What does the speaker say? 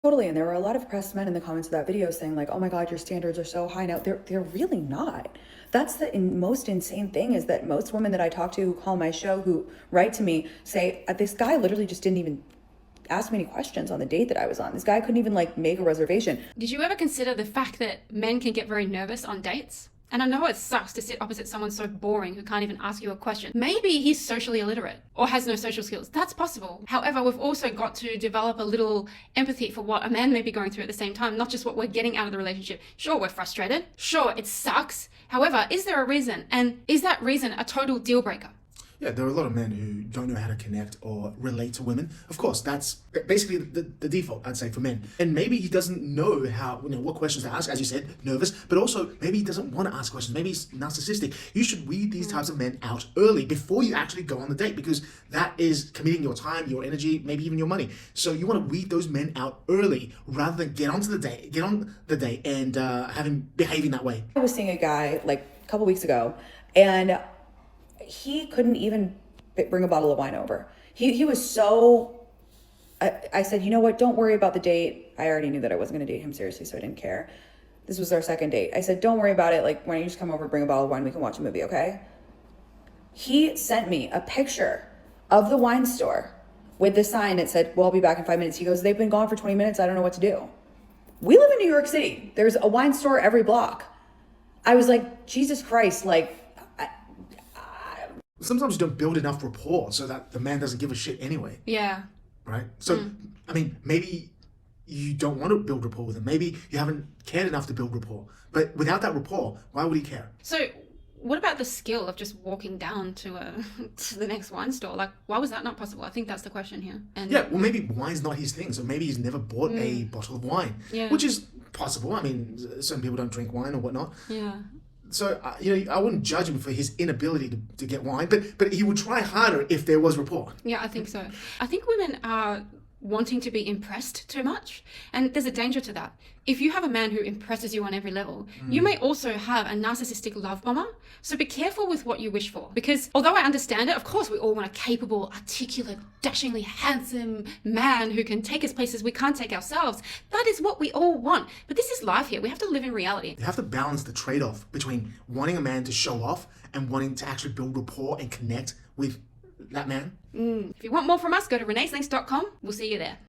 Totally. And there were a lot of pressed men in the comments of that video saying like, oh my God, your standards are so high now. They're really not. That's the most insane thing, is that most women that I talk to who call my show, who write to me, say, this guy literally just didn't even ask me any questions on the date that I was on. This guy couldn't even like make a reservation. Did you ever consider the fact that men can get very nervous on dates? And I know it sucks to sit opposite someone so boring who can't even ask you a question. Maybe he's socially illiterate or has no social skills. That's possible. However, we've also got to develop a little empathy for what a man may be going through at the same time, not just what we're getting out of the relationship. Sure, we're frustrated. Sure, it sucks. However, is there a reason? And is that reason a total deal breaker? Yeah, there are a lot of men who don't know how to connect or relate to women. Of course, that's basically the default, I'd say, for men. And maybe he doesn't know how, what questions to ask, as you said, nervous, but also maybe he doesn't want to ask questions. Maybe he's narcissistic. You should weed these types of men out early before you actually go on the date, because that is committing your time, your energy, maybe even your money. So you want to weed those men out early rather than get on the date and have him behaving that way. I was seeing a guy like a couple weeks ago, and he couldn't even bring a bottle of wine over. He was so, I said, you know what, don't worry about the date. I already knew that I wasn't going to date him seriously, so I didn't care. This was our second date. I said, don't worry about it. Like, why don't you just come over, bring a bottle of wine, we can watch a movie, okay? He sent me a picture of the wine store with the sign that said, well, I'll be back in 5 minutes. He goes, they've been gone for 20 minutes. I don't know what to do. We live in New York City. There's a wine store every block. I was like, Jesus Christ, like, sometimes you don't build enough rapport so that the man doesn't give a shit anyway. Yeah. Right? So, I mean, maybe you don't want to build rapport with him. Maybe you haven't cared enough to build rapport. But without that rapport, why would he care? So what about the skill of just walking down to the next wine store? Like, why was that not possible? I think that's the question here. And yeah, well, maybe wine's not his thing. So maybe he's never bought a bottle of wine, which is possible. I mean, some people don't drink wine or whatnot. Yeah. So, I wouldn't judge him for his inability to get wine, but he would try harder if there was rapport. Yeah, I think so. I think women are wanting to be impressed too much, and there's a danger to that. If you have a man who impresses you on every level, you may also have a narcissistic love bomber. So be careful with what you wish for, because although I understand it, of course we all want a capable, articulate, dashingly handsome man who can take us places we can't take ourselves. That is what we all want. But this is life here. We have to live in reality. You have to balance the trade-off between wanting a man to show off and wanting to actually build rapport and connect with that man. If you want more from us, go to reneeslinks.com. We'll see you there.